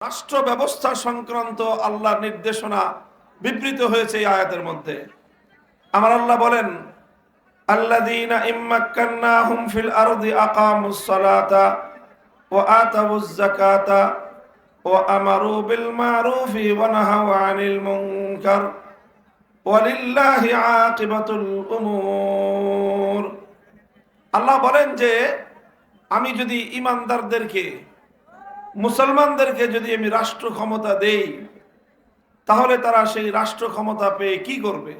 রাষ্ট্র ব্যবস্থা সংক্রান্ত আল্লাহর নির্দেশনা বিবৃত হয়েছে এই আয়াতের মধ্যে। আমার আল্লাহ বলেন, আল্লাযীনা ইম্মাক্কান্নাহুম ফিল আরদি আকামুস সালাতা ওয়া আতাউয যাকাতা ওয়া আমারু বিল মারুফি ওয়া নাহাউ আনিল মুনকার ওয়ালিল্লাহি আকিবাতুল উমুর। আল্লাহ বলেন যে আমি যদি ঈমানদারদেরকে, মুসলমানদেরকে যদি আমি রাষ্ট্র ক্ষমতা দেই, তাহলে তারা সেই রাষ্ট্র ক্ষমতা পেয়ে কি করবে?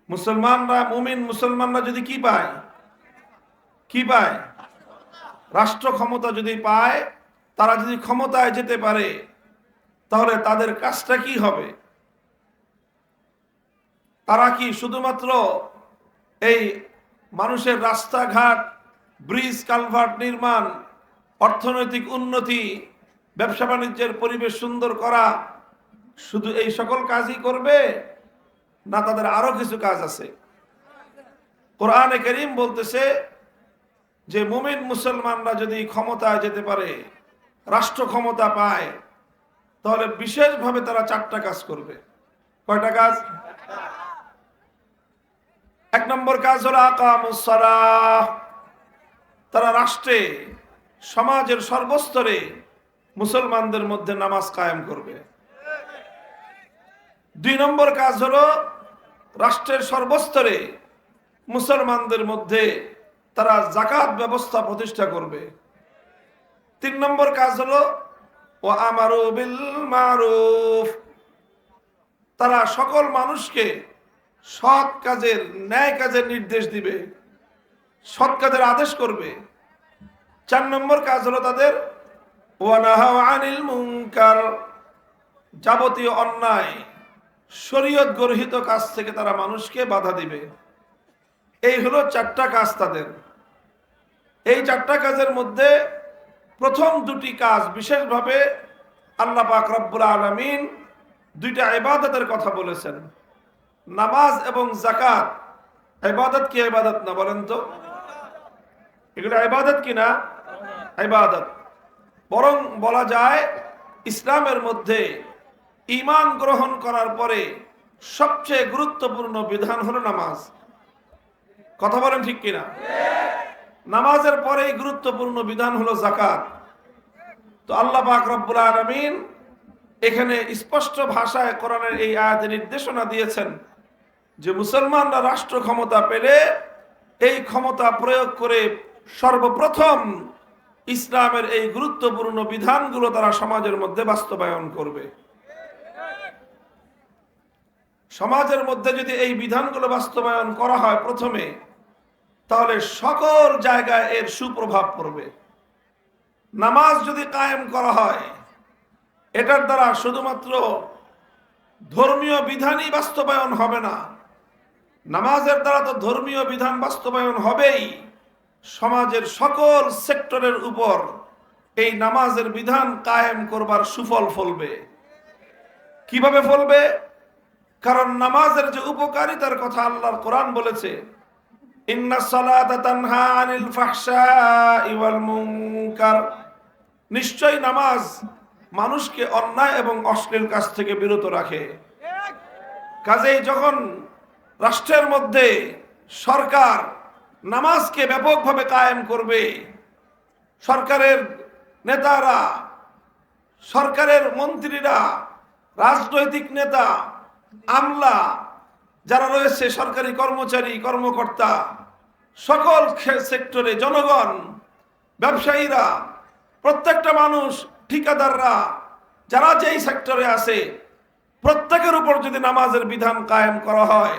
মুসলমানরা, মুমিন মুসলমানরা যদি কি পায়? কি পায়? রাষ্ট্র ক্ষমতা যদি পায়, তারা যদি ক্ষমতায় যেতে পারে, তাহলে তাদের কাজটা কি হবে? তারা কি শুধুমাত্র এই মানুষের রাস্তাঘাট, ব্রিজ, কালভার্ট নির্মাণ, অর্থনৈতিক উন্নতি, ব্যবসা বাণিজ্যের পরিবেশ সুন্দর করা, শুধু এই সকল কাজই করবে, না তাদের আরো কিছু কাজ আছে? কোরআনে কারীম বলতেছে যে মুমিন মুসলমানরা যদি ক্ষমতায় যেতে পারে, রাষ্ট্র ক্ষমতা পায়, তাহলে বিশেষভাবে তারা 4টা কাজ করবে। কয়টা কাজ? এক নম্বর কাজ হলো আকামুস সালাহ। তারা রাষ্ট্রে, সমাজের সর্বস্তরে মুসলমানদের মধ্যে নামাজ কায়েম করবে। 2 নম্বর কাজ হলো রাষ্ট্রের সর্বস্তরে মুসলমানদের মধ্যে তারা যাকাত ব্যবস্থা প্রতিষ্ঠা করবে। 3 নম্বর কাজ হলো ওয়া আমারু বিল মারুফ। তারা সকল মানুষকে সৎ কাজের, ন্যায় কাজের নির্দেশ দিবে, সৎ কাজের আদেশ করবে। 4 নম্বর কাজ হলো তাদের ওয়া নাহাউ আনিল মুনকার। যাবতীয় অন্যায়, শরীয়ত গর্হিত কাজ থেকে তারা মানুষকে বাধা দিবে। এই হলো 4টা কাজ তাদের। এই 4টা কাজের মধ্যে প্রথম 2টি কাজ বিশেষভাবে আল্লাহ পাক রব্বুল আলামিন 2টা ইবাদতের কথা বলেছেন, নামাজ এবং যাকাত। ইবাদত কি ইবাদত না বলেন তো? এগুলো ইবাদত কি না? ইবাদত। বরং বলা যায় ইসলামের মধ্যে ঈমান গ্রহণ করার পরে সবচেয়ে গুরুত্বপূর্ণ বিধান হলো নামাজ। কথা বলেন ঠিক কিনা? নামাজের পরেই গুরুত্বপূর্ণ বিধান হলো যাকাত। তো আল্লাহ পাক রব্বুল আলামিন এখানে স্পষ্ট ভাষায় কোরআনের এই আয়াতে নির্দেশনা দিয়েছেন যে মুসলমানরা রাষ্ট্র ক্ষমতা পেলে এই ক্ষমতা প্রয়োগ করে সর্বপ্রথম ইসলামের এই গুরুত্বপূর্ণ বিধানগুলো তারা সমাজের মধ্যে বাস্তবায়ন করবে। সমাজের মধ্যে যদি এই বিধানগুলো বাস্তবায়ন করা হয় প্রথমে, তাহলে সকল জায়গায় এর সুপ্রভাব পড়বে। নামাজ যদি কায়েম করা হয়, এটার দ্বারা শুধুমাত্র ধর্মীয় বিধানই বাস্তবায়ন হবে না, নামাজের দ্বারা তো ধর্মীয় বিধান বাস্তবায়ন হবেই, সমাজের সকল সেক্টরের উপর এই নামাজের বিধান কায়েম করবার সুফল ফলবে। কিভাবে ফলবে? কারণ নামাজের যে উপকারিতার কথা আল্লাহর কোরআন বলেছে, ইন্নাস সালাতা তানহা আনিল ফাহশাই ওয়াল মুনকার। নিশ্চয়ই নামাজ মানুষকে অন্যায় এবং অশ্লীল কাজ থেকে বিরত রাখে। কাজেই যখন রাষ্ট্রের মধ্যে সরকার নামাজকে ব্যাপকভাবে কায়েম করবে, সরকারের নেতারা, সরকারের মন্ত্রীরা, রাজনৈতিক নেতা, আমলা যারা রয়েছে, সরকারি কর্মচারী, কর্মকর্তা, সকল সেক্টরে জনগণ, ব্যবসায়ীরা, প্রত্যেকটা মানুষ, ঠিকাদাররা, যারা যেই সেক্টরে আছে, প্রত্যেকের উপর যদি নামাজের বিধান কায়েম করা হয়,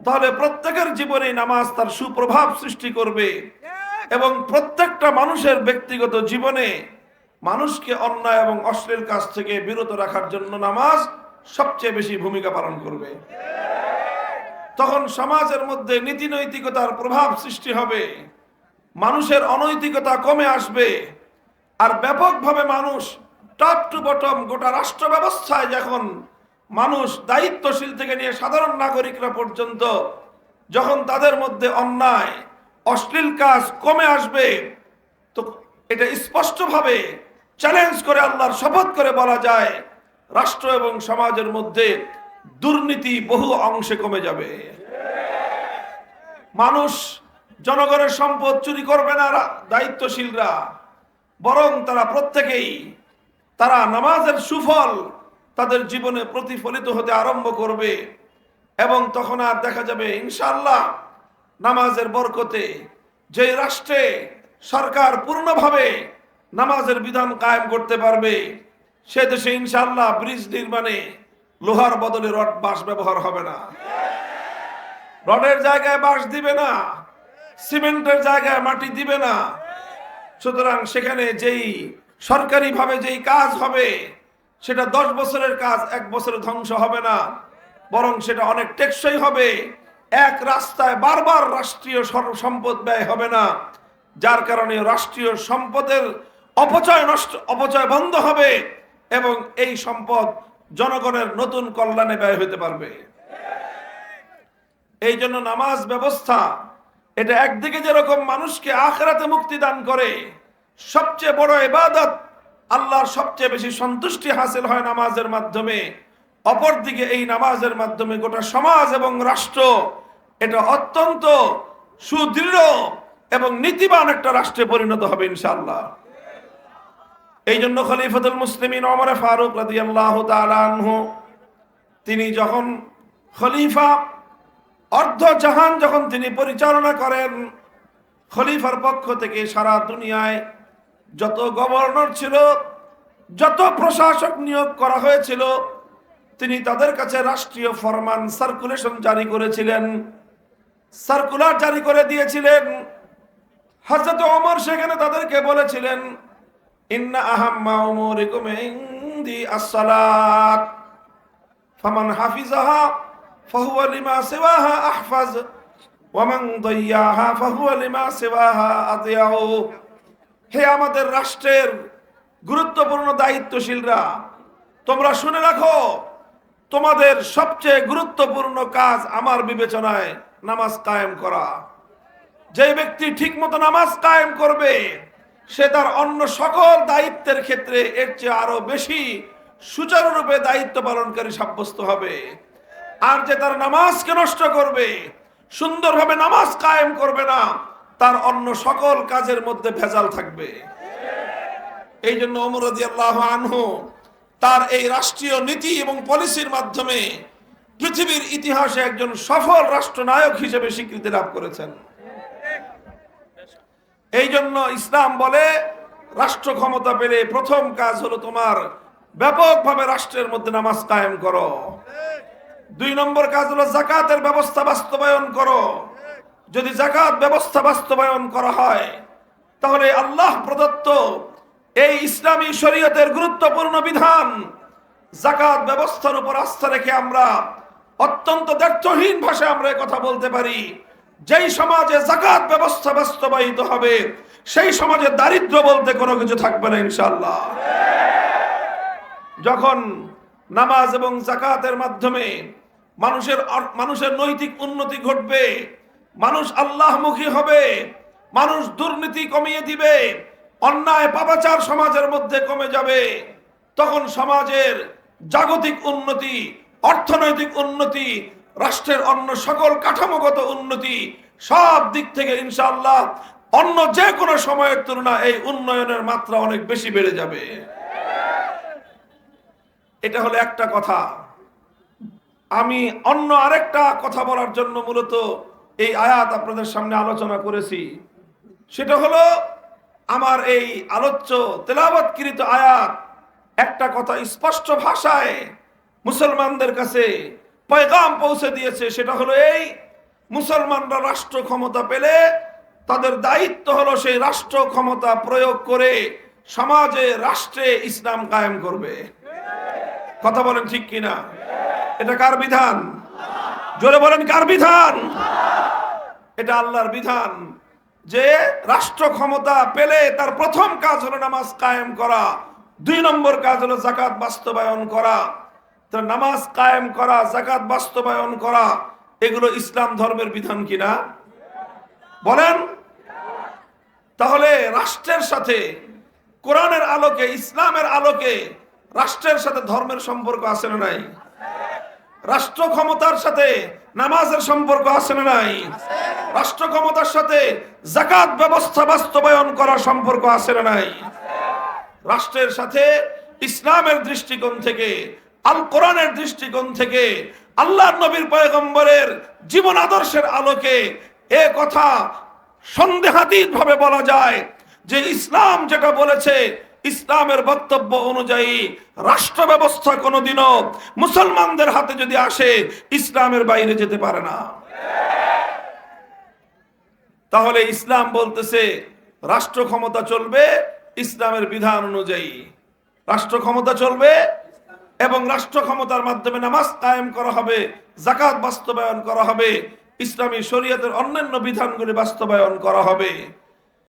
তাহলে প্রত্যেকের জীবনে নামাজ তার সুপ্রভাব সৃষ্টি করবে এবং প্রত্যেকটা মানুষের ব্যক্তিগত জীবনে মানুষকে অন্যায় এবং অশ্লীল কাজ থেকে বিরত রাখার জন্য নামাজ সবচেয়ে বেশি ভূমিকা পালন করবে। তখন সমাজের মধ্যে নীতি নৈতিকতার প্রভাব সৃষ্টি হবে, মানুষের অনৈতিকতা কমে আসবে, আর ব্যাপকভাবে মানুষ টপ টু বটম গোটা রাষ্ট্র ব্যবস্থায় যখন মানুষ দায়িত্বশীল থেকে নিয়ে সাধারণ নাগরিকরা পর্যন্ত যখন তাদের মধ্যে অন্যায়, অশ্লীল কাজ কমে আসবে, তো এটা স্পষ্টভাবে চ্যালেঞ্জ করে আল্লাহর শপথ করে বলা যায় রাষ্ট্র এবং সমাজের মধ্যে দুর্নীতি বহু অংশে কমে যাবে। মানুষ জনগণের সম্পদ চুরি করবে না দায়িত্বশীলরা, বরং তারা প্রত্যেকেই তারা নামাজের সুফল তাদের জীবনে প্রতিফলিত হতে আরম্ভ করবে এবং তখন আর দেখা যাবে ইনশাআল্লাহ নামাজের বরকতে যে রাষ্ট্রে সরকার পূর্ণভাবে নামাজের বিধান কায়েম করতে পারবে সে দেশে ইনশাআল্লাহ ব্রিজ নির্মাণে লোহার বদলে রড বাঁশ ব্যবহার হবে না, রডের জায়গায় বাঁশ দিবে না, সিমেন্টের জায়গায় মাটি দিবে না। সুতরাং সেখানে যেই সরকারিভাবে যেই কাজ হবে সেটা 10 বছরের কাজ 1 বছরে ধ্বংস হবে না, বরং সেটা অনেক টেকসই হবে। এক রাস্তায় বারবার রাষ্ট্রীয় সম্পদ ব্যয় হবে না, যার কারণে রাষ্ট্রীয় সম্পদের অপচয় বন্ধ হবে এবং এই সম্পদ জনগণের নতুন কল্যাণে ব্যয় হতে পারবে। এই জন্য নামাজ ব্যবস্থা এটা একদিকে যেরকম মানুষকে আখিরাতে মুক্তি দান করে, সবচেয়ে বড় ইবাদত, আল্লাহর সবচেয়ে বেশি সন্তুষ্টি হাসিল হয় নামাজের মাধ্যমে, অপরদিকে এই নামাজের মাধ্যমে গোটা সমাজ এবং রাষ্ট্র এটা অত্যন্ত সুদৃঢ় এবং নীতিবান একটা রাষ্ট্রে পরিণত হবে ইনশাআল্লাহ। এই জন্য খলিফাতুল মুসলিমিন ওমর ফারুক রাদিয়াল্লাহু তাআলা আনহু তিনি যখন খলিফা অর্ধ জাহান যখন তিনি পরিচালনা করেন, খলিফার পক্ষ থেকে সারা দুনিয়ায় যত গভর্নর ছিল, যত প্রশাসক নিয়োগ করা হয়েছিল, তিনি তাদের কাছে রাষ্ট্রীয় ফরমান সার্কুলেশন জারি করেছিলেন, সার্কুলার জারি করে দিয়েছিলেন। হযরত ওমর সেখানে তাদেরকে বলেছিলেন, ইন্না আহাম্মা উমুরিকুম ইনদি as-সালাত ফামান হাফিজাহা ফাহুয়া লিমা সিওয়াহা আহফাজ ওয়া মান দাইয়াহা ফাহুয়া লিমা সিওয়াহা আদিয়াউ। হে আমাদের রাষ্ট্রের গুরুত্বপূর্ণ দায়িত্বশীলরা, তোমরা শুনে রাখো, তোমাদের সবচেয়ে গুরুত্বপূর্ণ কাজ আমার বিবেচনায় নামাজ কায়েম করা। যে ব্যক্তি ঠিকমতো নামাজ কায়েম করবে সে তার অন্য সকল দায়িত্বের ক্ষেত্রে এর চেয়ে আরো বেশি সুচারুরূপে দায়িত্ব পালনকারী সাব্যস্ত হবে। আর যে তার নামাজকে নষ্ট করবে, সুন্দরভাবে নামাজ কায়েম করবে না, তার অন্য সকল কাজের মধ্যে ভেজাল থাকবে। এই জন্য ওমর রাদিয়াল্লাহু আনহু তার এই রাষ্ট্রীয় নীতি এবং পলিসির মাধ্যমে পৃথিবীর ইতিহাসে একজন সফল রাষ্ট্রনায়ক হিসেবে স্বীকৃতি লাভ করেছেন। এই জন্য ইসলাম বলে রাষ্ট্র ক্ষমতা পেলে প্রথম কাজ হলো তোমার ব্যাপকভাবে রাষ্ট্রের মধ্যে নামাজ কায়েম করো। 2 নম্বর কাজ হলো যাকাতের ব্যবস্থা বাস্তবায়ন করো। যদি যাকাত ব্যবস্থা বাস্তবায়ন করা হয় তাহলে আল্লাহ প্রদত্ত এই ইসলামী শরীয়তের গুরুত্বপূর্ণ বিধান যাকাত ব্যবস্থার উপর আস্থা রেখে আমরা অত্যন্ত দ্ব্যর্থহীন ভাষায় আমরা কথা বলতে পারি, যেই সমাজে যাকাত ব্যবস্থা বাস্তবায়িত হবে সেই সমাজে দারিদ্র বলতে কোনো কিছু থাকবে না ইনশাআল্লাহ। যখন নামাজ এবং যাকাতের মাধ্যমে মানুষের নৈতিক উন্নতি ঘটবে, মানুষ আল্লাহমুখী হবে, মানুষ দুর্নীতি কমিয়ে দিবে, অন্যায় পাপাচার সমাজের মধ্যে কমে যাবে, তখন সমাজের জাগতিক উন্নতি, অর্থনৈতিক উন্নতি, রাষ্ট্রের অন্য সকল কাঠামোগত উন্নতি, সব দিক থেকে ইনশাআল্লাহ অন্য যে কোনো সময়ের তুলনায় এই উন্নয়নের মাত্রা অনেক বেশি বেড়ে যাবে। এটা হলো একটা কথা। আমি অন্য আরেকটা কথা বলার জন্য মূলত এই আয়াত আপনাদের সামনে আলোচনা করেছি। সেটা হলো আমার এই আলোচ্য তেলাওয়াতকৃত আয়াত একটা কথা স্পষ্ট ভাষায় মুসলমানদের কাছে পয়গাম পৌঁছে দিয়েছে। সেটা হলো এই, মুসলমানরা রাষ্ট্র ক্ষমতা পেলে তাদের দায়িত্ব হলো সেই রাষ্ট্র ক্ষমতা প্রয়োগ করে সমাজে, রাষ্ট্রে ইসলাম কায়েম করবে। কথা বলেন ঠিক কিনা? এটা কার বিধান? জোরে বলেন, কার বিধান? এটা আল্লাহর বিধান যে রাষ্ট্র ক্ষমতা পেলে তার প্রথম কাজ হলো নামাজ কায়েম করা, 2 নম্বর কাজ হলো যাকাত বাস্তবায়ন করা। তো নামাজ কায়েম করা, যাকাত বাস্তবায়ন করা, এগুলো ইসলাম ধর্মের বিধান কিনা বলেন? তাহলে রাষ্ট্রের সাথে কোরআনের আলোকে, ইসলামের আলোকে রাষ্ট্রের সাথে ধর্মের সম্পর্ক আছে না নাই? রাষ্ট্র ক্ষমতার সাথে নামাজের সম্পর্ক আছে না নাই? রাষ্ট্র ক্ষমতার সাথে যাকাত ব্যবস্থা বাস্তবায়ন করার সম্পর্ক আছে না নাই? রাষ্ট্রের সাথে ইসলামের দৃষ্টিকোণ থেকে, আল কোরআনের দৃষ্টিকোণ থেকে, আল্লাহর নবীর পয়গম্বরের জীবন আদর্শের আলোকে এ কথা সন্দেহাতীত ভাবে বলা যায় যে ইসলাম যেটা বলেছে, ইসলামের বক্তব্য অনুযায়ী রাষ্ট্র ব্যবস্থা কোনোদিনও মুসলমানদের হাতে যদি আসে ইসলামের বাইরে যেতে পারে না। তাহলে ইসলাম বলতেছে রাষ্ট্র ক্ষমতা চলবে ইসলামের বিধান অনুযায়ী, রাষ্ট্র ক্ষমতা চলবে এবং রাষ্ট্র ক্ষমতার মাধ্যমে নামাজ কায়েম করা হবে, যাকাত বাস্তবায়ন করা হবে, ইসলামী শরীয়তের অন্যান্য বিধানগুলি বাস্তবায়ন করা হবে।